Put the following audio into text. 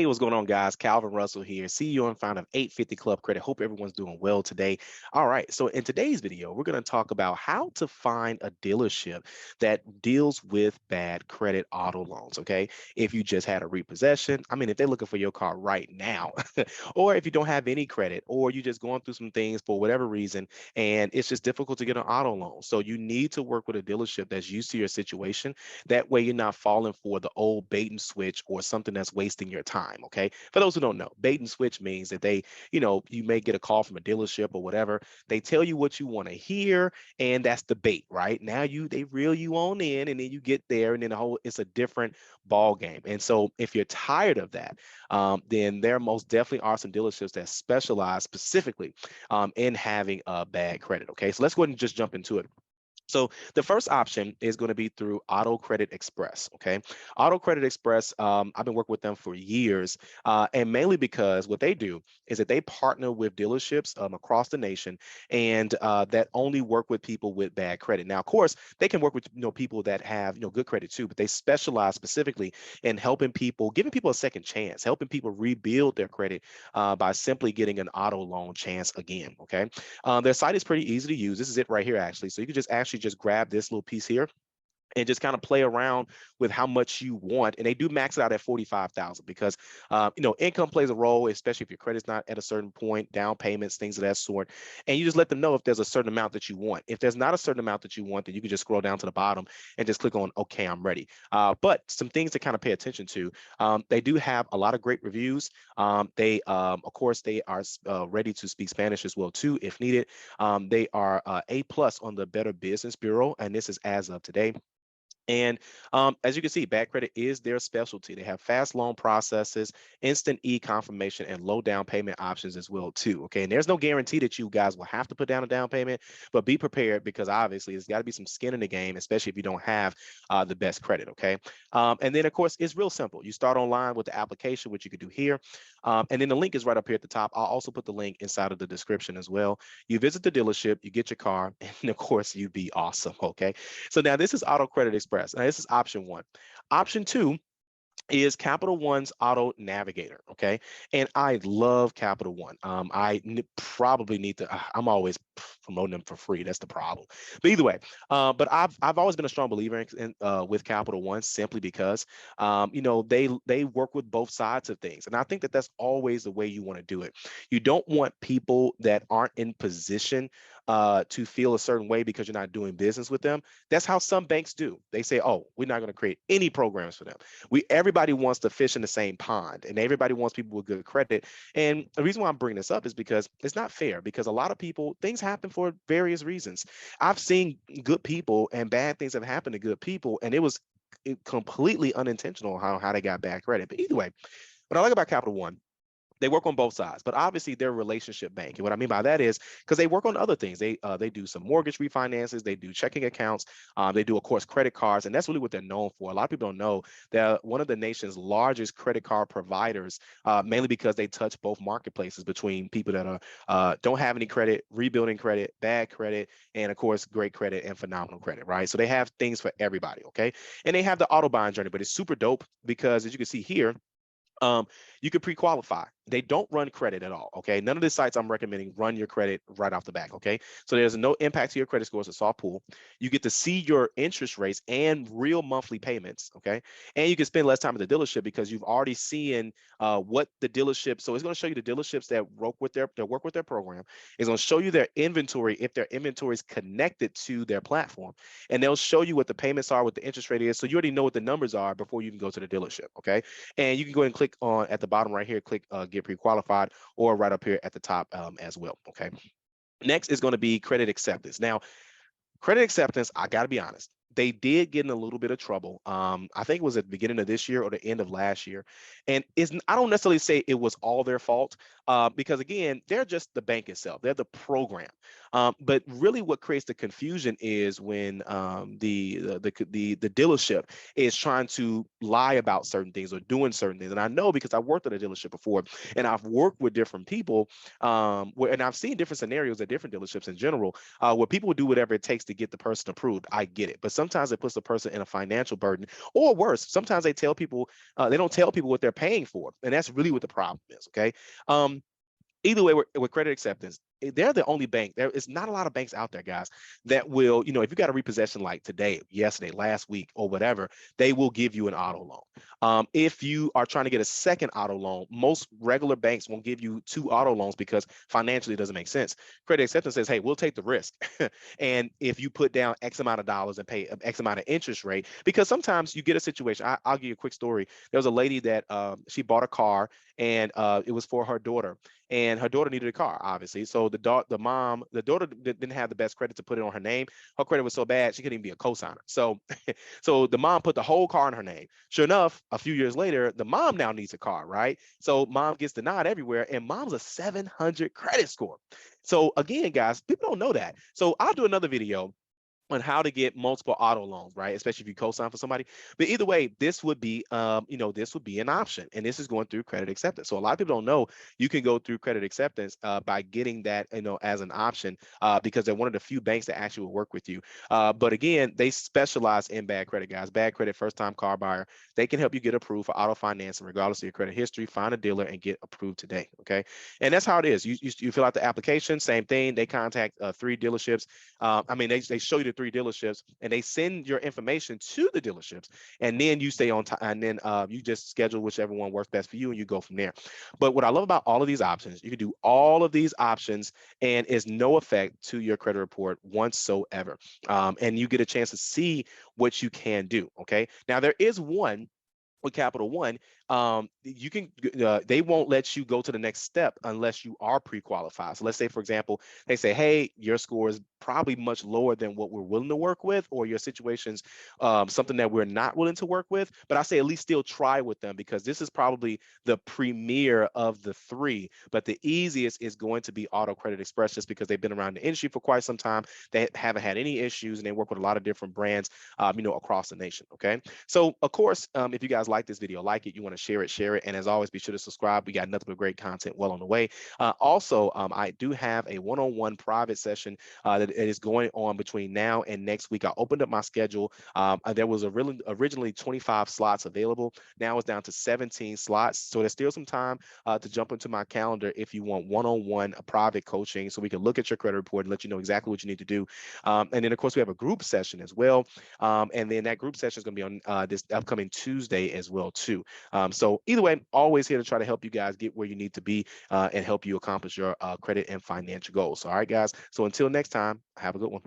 Hey, what's going on, guys? Calvin Russell here, CEO and founder of 850 Club Credit. Hope everyone's doing well today. All right, so in today's video, we're going to talk about how to find a dealership that deals with bad credit auto loans. Okay, if you just had a repossession, I mean, if they're looking for your car right now, or if you don't have any credit, or you're just going through some things for whatever reason, and it's just difficult to get an auto loan. So you need to work with a dealership that's used to your situation. That way, you're not falling for the old bait and switch or something that's wasting your time. Okay. For those who don't know, bait and switch means that you may get a call from a dealership or whatever. They tell you what you want to hear, and that's the bait, right? Now they reel you on in, and then you get there, and then it's a different ball game. And so if you're tired of that, then there most definitely are some dealerships that specialize specifically in having a bad credit. Okay. So let's go ahead and just jump into it. So the first option is going to be through Auto Credit Express. Okay, Auto Credit Express. I've been working with them for years, and mainly because what they do is that they partner with dealerships across the nation, and that only work with people with bad credit. Now, of course, they can work with people that have good credit too, but they specialize specifically in helping people, giving people a second chance, helping people rebuild their credit by simply getting an auto loan chance again. Okay, their site is pretty easy to use. This is it right here, actually. So you can just grab this little piece here and just kind of play around with how much you want. And they do max it out at 45,000 because, income plays a role, especially if your credit's not at a certain point, down payments, things of that sort. And you just let them know if there's a certain amount that you want. If there's not a certain amount that you want, then you can just scroll down to the bottom and just click on, okay, I'm ready. But some things to kind of pay attention to, they do have a lot of great reviews. Of course, they are ready to speak Spanish as well, too, if needed. They are A plus on the Better Business Bureau, and this is as of today. And as you can see, bad credit is their specialty. They have fast loan processes, instant e-confirmation, and low down payment options as well too. Okay, and there's no guarantee that you guys will have to put down a down payment, but be prepared because obviously there's got to be some skin in the game, especially if you don't have the best credit. Okay, and then of course it's real simple. You start online with the application, which you could do here, and then the link is right up here at the top. I'll also put the link inside of the description as well. You visit the dealership, you get your car, and of course you be awesome. Okay. So now this is Auto Credit Express. Now this is option one. Option two is Capital One's Auto Navigator. Okay, and I love Capital One. Probably need to. I'm always promoting them for free. That's the problem. But either way, but I've always been a strong believer with Capital One simply because they work with both sides of things, and I think that that's always the way you want to do it. You don't want people that aren't in position to feel a certain way because you're not doing business with them. That's how some banks do. They say, "Oh, we're not going to create any programs for them." Everybody wants to fish in the same pond, and everybody wants people with good credit. And the reason why I'm bringing this up is because it's not fair. Because a lot of people, things happen for various reasons. I've seen good people, and bad things have happened to good people, and it was completely unintentional how they got bad credit. But either way, what I like about Capital One, they work on both sides, but obviously they're a relationship bank. And what I mean by that is because they work on other things. They do some mortgage refinances, they do checking accounts, they do, of course, credit cards, and that's really what they're known for. A lot of people don't know they're one of the nation's largest credit card providers, mainly because they touch both marketplaces between people that are don't have any credit, rebuilding credit, bad credit, and of course, great credit and phenomenal credit, right? So they have things for everybody, okay? And they have the auto buying journey, but it's super dope because as you can see here, um, you could pre-qualify. They don't run credit at all. Okay. None of the sites I'm recommending run your credit right off the back. Okay. So there's no impact to your credit score. It's a soft pool. You get to see your interest rates and real monthly payments. Okay. And you can spend less time at the dealership because you've already seen what the dealership. So it's going to show you the dealerships that work with their program. It's going to show you their inventory if their inventory is connected to their platform. And they'll show you what the payments are, what the interest rate is. So you already know what the numbers are before you even go to the dealership. Okay. And you can go ahead and click on at the bottom right here, click get pre-qualified, or right up here at the top as well. Okay. Next is going to be credit acceptance. Now, credit acceptance, I got to be honest, they did get in a little bit of trouble. I think it was at the beginning of this year or the end of last year. And I don't necessarily say it was all their fault because, again, they're just the bank itself. They're the program. But really what creates the confusion is when the dealership is trying to lie about certain things or doing certain things. And I know because I worked at a dealership before and I've worked with different people and I've seen different scenarios at different dealerships in general where people will do whatever it takes to get the person approved. I get it. But sometimes it puts the person in a financial burden, or worse, sometimes they don't tell people what they're paying for, and that's really what the problem is. Okay. Either way, with credit acceptance, they're the only bank. There is not a lot of banks out there, guys, that will, if you got a repossession like today, yesterday, last week, or whatever, they will give you an auto loan. If you are trying to get a second auto loan, most regular banks won't give you two auto loans because financially it doesn't make sense. Credit acceptance says, hey, we'll take the risk. And if you put down X amount of dollars and pay X amount of interest rate, because sometimes you get a situation. I'll give you a quick story. There was a lady that she bought a car, and it was for her daughter, and her daughter needed a car, obviously. So the daughter didn't have the best credit to put it on her name. Her credit was so bad she couldn't even be a cosigner. So the mom put the whole car in her name. Sure enough, a few years later, the mom now needs a car, right? So mom gets denied everywhere, and mom's a 700 credit score. So again, guys, people don't know that. So I'll do another video on how to get multiple auto loans, right? Especially if you co-sign for somebody. But either way, this would be an option, and this is going through credit acceptance. So a lot of people don't know you can go through credit acceptance by getting that, as an option, because they're one of the few banks that actually will work with you. But again, they specialize in bad credit, guys. Bad credit, first-time car buyer. They can help you get approved for auto financing, regardless of your credit history. Find a dealer and get approved today. Okay, and that's how it is. You fill out the application, same thing. They contact three dealerships. They show you the three dealerships, and they send your information to the dealerships, and then you stay on time, and then you just schedule whichever one works best for you, and you go from there. But what I love about all of these options, you can do all of these options, and it's no effect to your credit report whatsoever. And you get a chance to see what you can do. Okay. Now there is one with Capital One. They won't let you go to the next step unless you are pre-qualified. So let's say, for example, they say, hey, your score is probably much lower than what we're willing to work with, or your situation's something that we're not willing to work with. But I say at least still try with them, because this is probably the premier of the three. But the easiest is going to be Auto Credit Express, just because they've been around the industry for quite some time. They haven't had any issues, and they work with a lot of different brands, across the nation. Okay. So of course, if you guys like this video, like it, you want to share it. And as always, be sure to subscribe. We got nothing but great content well on the way. Also, I do have a one-on-one private session that is going on between now and next week. I opened up my schedule. There was originally 25 slots available. Now it's down to 17 slots. So there's still some time to jump into my calendar if you want one-on-one private coaching, so we can look at your credit report and let you know exactly what you need to do. And then, of course, we have a group session as well. And then that group session is going to be on this upcoming Tuesday as well, too. So either way, always here to try to help you guys get where you need to be and help you accomplish your credit and financial goals. All right, guys. So until next time, have a good one.